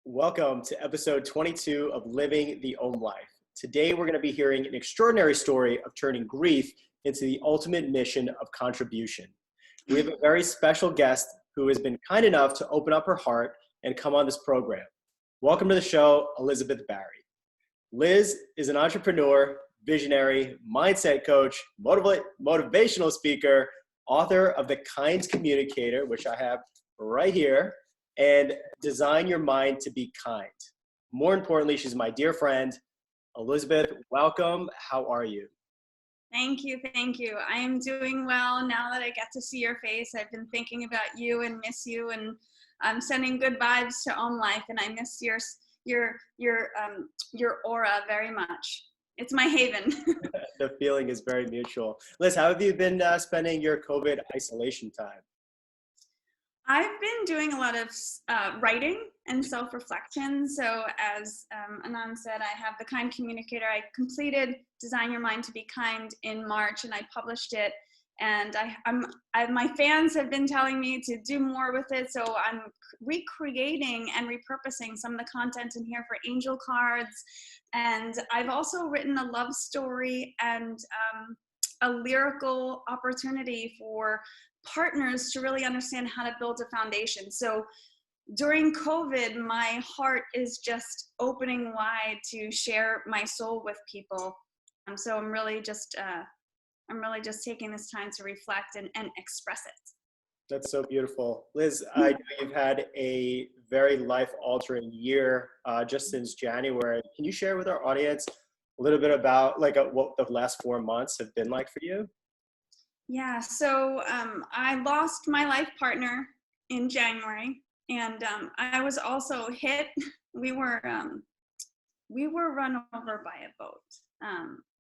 Welcome to episode 22 of Living the Om.Life. Today, we're going to be hearing an extraordinary story of turning grief into the ultimate mission of contribution. We have a very special guest who has been kind enough to open up her heart and come on this program. Welcome to the show, Elizabeth Barry. Liz is an entrepreneur, visionary, mindset coach, motivational speaker, author of The Kind Communicator, which I have right here, and Design Your Mind to Be Kind. More importantly, she's my dear friend. Elizabeth, welcome. How are you? Thank you. I am doing well now that I get to see your face. I've been thinking about you and miss you, and I'm sending good vibes to Om.Life, and I miss your aura very much. It's my haven. The feeling is very mutual. Liz, how have you been spending your COVID isolation time? I've been doing a lot of writing and self-reflection. So as Anand said, I have The Kind Communicator. I completed Design Your Mind to Be Kind in March, and I published it. And my fans have been telling me to do more with it. So I'm recreating and repurposing some of the content in here for angel cards. And I've also written a love story and a lyrical opportunity for partners to really understand how to build a foundation. So during COVID, my heart is just opening wide to share my soul with people. So I'm really just taking this time to reflect and express it. That's so beautiful. Liz, I know you've had a very life-altering year just since January. Can you share with our audience a little bit about what the last 4 months have been like for you? Yeah, so I lost my life partner in January, and I was also hit. We were run over by a boat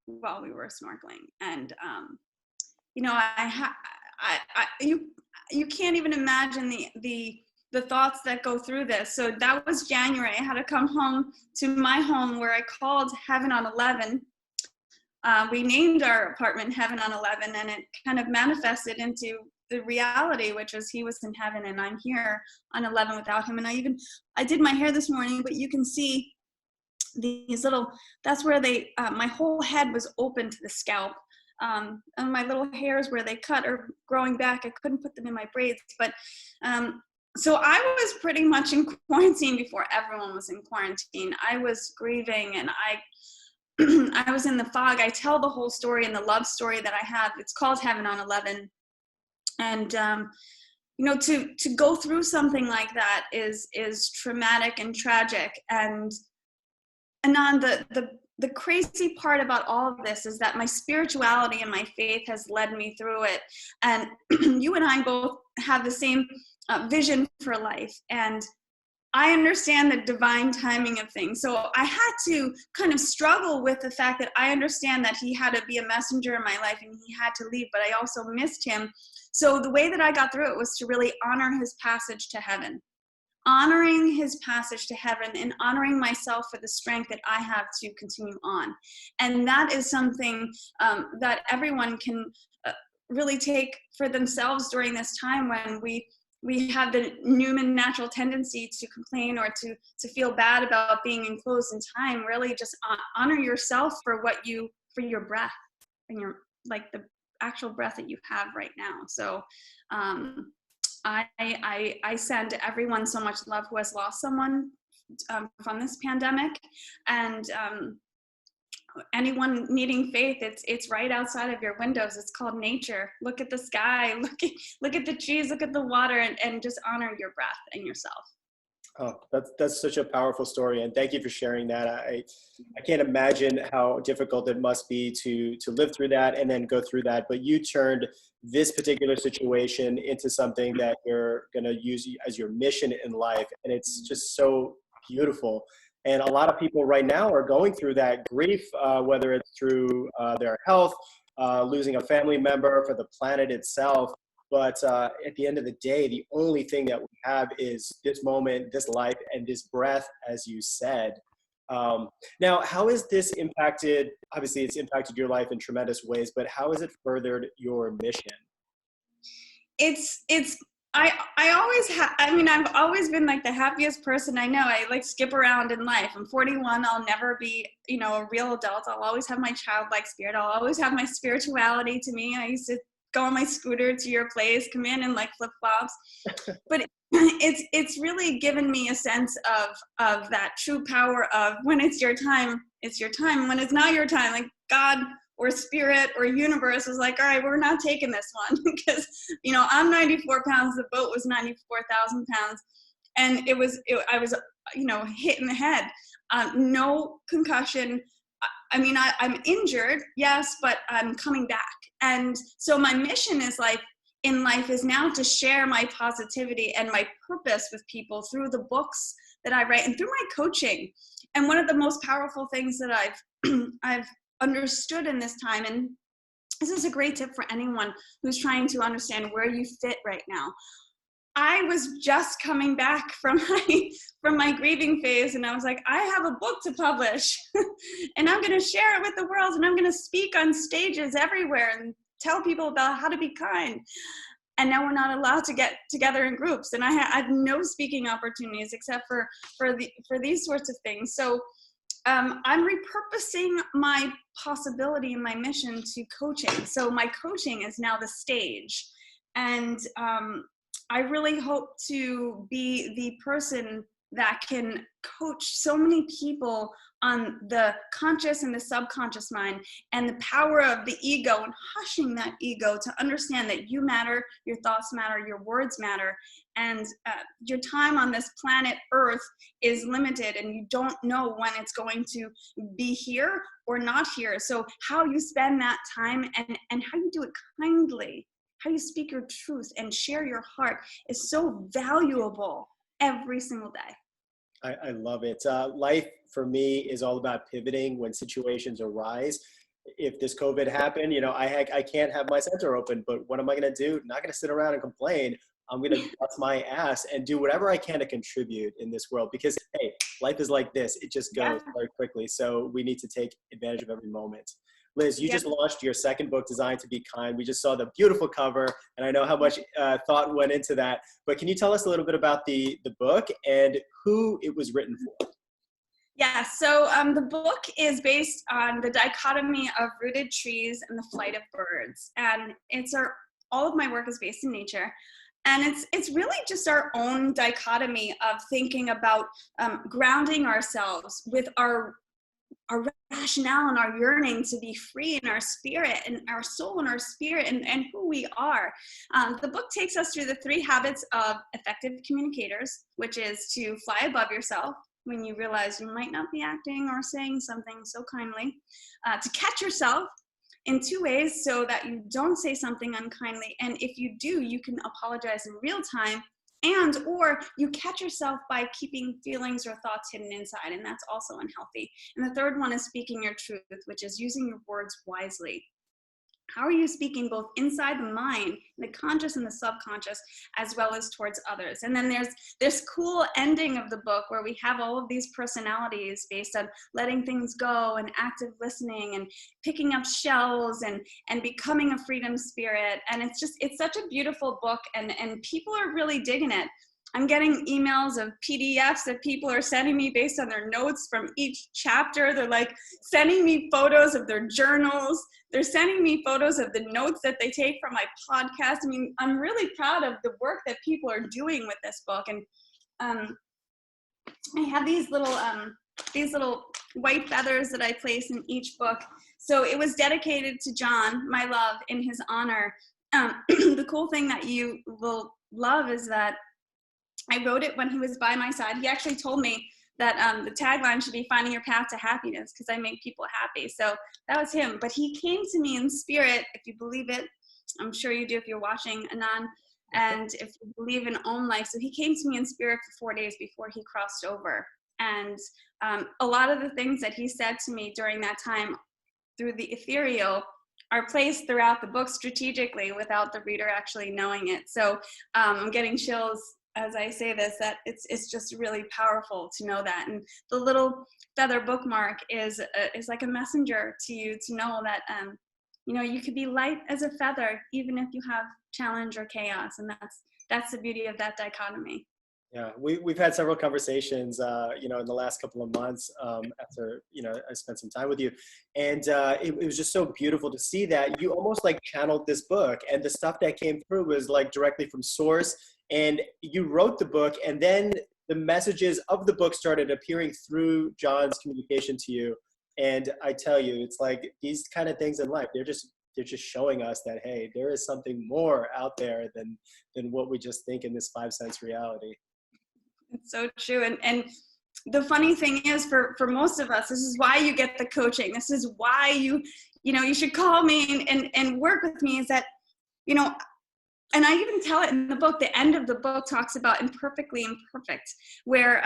while we were snorkeling, and you can't even imagine the thoughts that go through this. So that was January. I had to come home to my home where I called Heaven on 11. We named our apartment Heaven on 11, and it kind of manifested into the reality, which is he was in heaven and I'm here on 11 without him. And I did my hair this morning, but you can see these little, that's where my whole head was open to the scalp. And my little hairs where they cut are growing back. I couldn't put them in my braids, but so I was pretty much in quarantine before everyone was in quarantine. I was grieving, and I was in the fog. I tell the whole story in the love story that I have. It's called Heaven on 11. And, to go through something like that is traumatic and tragic. And Anand, the crazy part about all of this is that my spirituality and my faith has led me through it. And you and I both have the same vision for life. And I understand the divine timing of things. So I had to kind of struggle with the fact that I understand that he had to be a messenger in my life and he had to leave, but I also missed him. So the way that I got through it was to really honor his passage to heaven, honoring his passage to heaven and honoring myself for the strength that I have to continue on. And that is something that everyone can really take for themselves during this time when we have the human natural tendency to complain or to feel bad about being enclosed in time. Really just honor yourself for your breath and the actual breath that you have right now. So I send everyone so much love who has lost someone from this pandemic, and anyone needing faith, it's right outside of your windows. It's called nature. Look at the sky, look at the trees, look at the water, and just honor your breath and yourself. Oh, that's such a powerful story, and thank you for sharing that. I can't imagine how difficult it must be to live through that and then go through that. But you turned this particular situation into something that you're going to use as your mission in life, and it's just so beautiful. And a lot of people right now are going through that grief, whether it's through their health, losing a family member, for the planet itself. But at the end of the day, the only thing that we have is this moment, this life, and this breath, as you said. Now, how has this impacted, obviously it's impacted your life in tremendous ways, but how has it furthered your mission? It's I always I mean, I've always been like the happiest person I know. I like skip around in life. I'm 41. I'll never be, you know, a real adult. I'll always have my childlike spirit. I'll always have my spirituality to me. I used to go on my scooter to your place, come in like flip flops. But it's really given me a sense of that true power of when it's your time, it's your time. When it's not your time, like God or spirit or universe is like, all right, we're not taking this one because, you know, I'm 94 pounds, the boat was 94,000 pounds. And I was, you know, hit in the head. No concussion. I mean, I'm injured, yes, but I'm coming back. And so my mission is like, in life is now to share my positivity and my purpose with people through the books that I write and through my coaching. And one of the most powerful things that I've understood in this time, and this is a great tip for anyone who's trying to understand where you fit right now. I was just coming back from my grieving phase, and I was like, I have a book to publish and I'm going to share it with the world, and I'm going to speak on stages everywhere and tell people about how to be kind. And now we're not allowed to get together in groups, and I have no speaking opportunities except for these sorts of things. So I'm repurposing my possibility and my mission to coaching. So my coaching is now the stage. And I really hope to be the person that can coach so many people on the conscious and the subconscious mind and the power of the ego and hushing that ego to understand that you matter, your thoughts matter, your words matter, and your time on this planet Earth is limited, and you don't know when it's going to be here or not here. So how you spend that time and how you do it kindly, how you speak your truth and share your heart is so valuable every single day. I love it. Life for me is all about pivoting when situations arise. If this COVID happened, you know, I can't have my center open, but what am I going to do? Not going to sit around and complain. I'm going to bust my ass and do whatever I can to contribute in this world, because, hey, life is like this. It just goes very quickly. So we need to take advantage of every moment. Liz, you just launched your second book, Designed to Be Kind. We just saw the beautiful cover, and I know how much thought went into that. But can you tell us a little bit about the book and who it was written for? Yeah, so the book is based on the dichotomy of rooted trees and the flight of birds. And all of my work is based in nature. And it's really just our own dichotomy of thinking about grounding ourselves with our rationale and our yearning to be free in our spirit and our soul and our spirit and who we are. The book takes us through the 3 habits of effective communicators, which is to fly above yourself when you realize you might not be acting or saying something so kindly, to catch yourself in 2 ways so that you don't say something unkindly. And if you do, you can apologize in real time, or you catch yourself by keeping feelings or thoughts hidden inside, and that's also unhealthy. And the third one is speaking your truth, which is using your words wisely. How are you speaking both inside the mind, the conscious and the subconscious, as well as towards others? And then there's this cool ending of the book where we have all of these personalities based on letting things go and active listening and picking up shells and becoming a freedom spirit. And it's such a beautiful book, and people are really digging it. I'm getting emails of PDFs that people are sending me based on their notes from each chapter. They're like sending me photos of their journals. They're sending me photos of the notes that they take from my podcast. I mean, I'm really proud of the work that people are doing with this book. And I have these little white feathers that I place in each book. So it was dedicated to John, my love, in his honor. The cool thing that you will love is that I wrote it when he was by my side. He actually told me that the tagline should be finding your path to happiness because I make people happy. So that was him. But he came to me in spirit, if you believe it. I'm sure you do if you're watching, Anand, and if you believe in Om.Life. So he came to me in spirit for 4 days before he crossed over. And a lot of the things that he said to me during that time through the ethereal are placed throughout the book strategically without the reader actually knowing it. So I'm getting chills as I say this, that it's just really powerful to know that. And the little feather bookmark is like a messenger to you to know that, you know, you could be light as a feather, even if you have challenge or chaos. And that's the beauty of that dichotomy. Yeah, we've had several conversations, in the last couple of months, after, I spent some time with you. And it was just so beautiful to see that you almost like channeled this book, and the stuff that came through was like directly from source. And you wrote the book, and then the messages of the book started appearing through John's communication to you. And I tell you, it's like these kind of things in life, they're just showing us that, hey, there is something more out there than what we just think in this five sense reality. It's so true. And the funny thing is, for most of us, this is why you get the coaching. This is why you should call me and work with me, is that, you know, and I even tell it in the book. The end of the book talks about imperfectly imperfect, where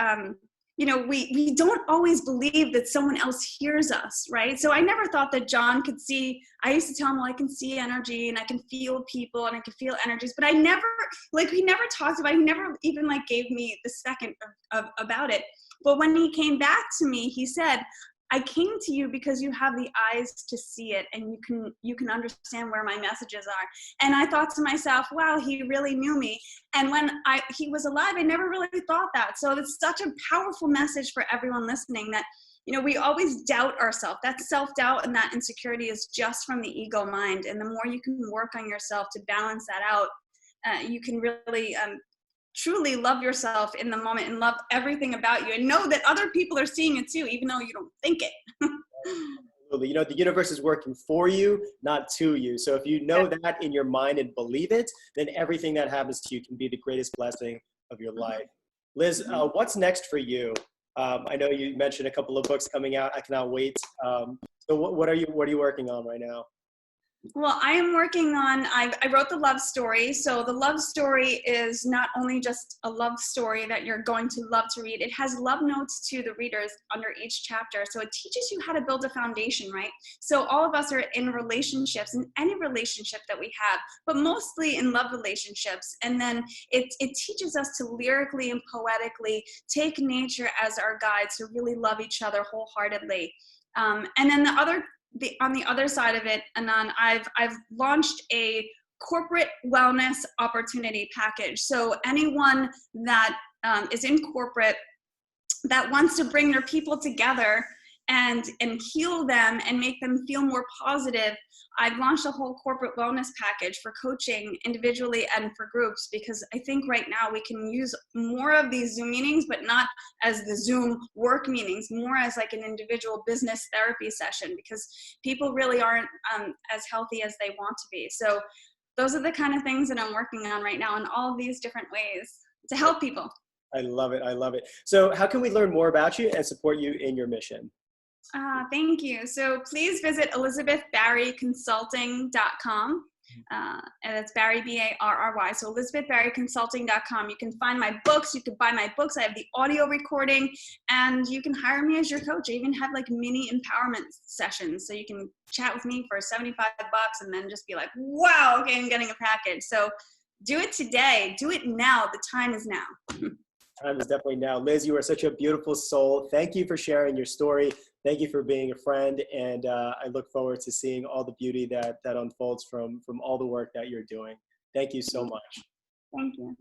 we don't always believe that someone else hears us, right? So I never thought that John could see. I used to tell him, well, I can see energy and I can feel people and I can feel energies, but I never, he never talked about it. He never even gave me the second about it. But when he came back to me, he said, I came to you because you have the eyes to see it, and you can understand where my messages are. And I thought to myself, wow, he really knew me. And when he was alive, I never really thought that. So it's such a powerful message for everyone listening, that we always doubt ourselves. That self-doubt and that insecurity is just from the ego mind. And the more you can work on yourself to balance that out, you can really truly love yourself in the moment and love everything about you, and know that other people are seeing it too, even though you don't think it. Absolutely. The universe is working for you, not to you. So if you know that in your mind and believe it, then everything that happens to you can be the greatest blessing of your life. Liz, what's next for you? I know you mentioned a couple of books coming out. I cannot wait. So what are you working on right now? Well, I am working on, I wrote the love story. So the love story is not only just a love story that you're going to love to read, it has love notes to the readers under each chapter. So it teaches you how to build a foundation, right? So all of us are in relationships, in any relationship that we have, but mostly in love relationships. And then it teaches us to lyrically and poetically take nature as our guide, to really love each other wholeheartedly. And then on the other side of it, Anand, I've launched a corporate wellness opportunity package. So anyone that is in corporate that wants to bring their people together and heal them and make them feel more positive, I've launched a whole corporate wellness package for coaching individually and for groups, because I think right now we can use more of these Zoom meetings, but not as the Zoom work meetings, more as like an individual business therapy session, because people really aren't as healthy as they want to be. So those are the kind of things that I'm working on right now in all of these different ways to help people. I love it. I love it. So how can we learn more about you and support you in your mission? Thank you. So please visit elizabethbarryconsulting.com. And that's Barry, Barry. So elizabethbarryconsulting.com. You can find my books. You can buy my books. I have the audio recording, and you can hire me as your coach. I even have mini empowerment sessions. So you can chat with me for $75 and then just be like, wow, okay, I'm getting a package. So do it today. Do it now. The time is now. Time is definitely now. Liz, you are such a beautiful soul. Thank you for sharing your story. Thank you for being a friend. And I look forward to seeing all the beauty that unfolds from all the work that you're doing. Thank you so much. Thank you.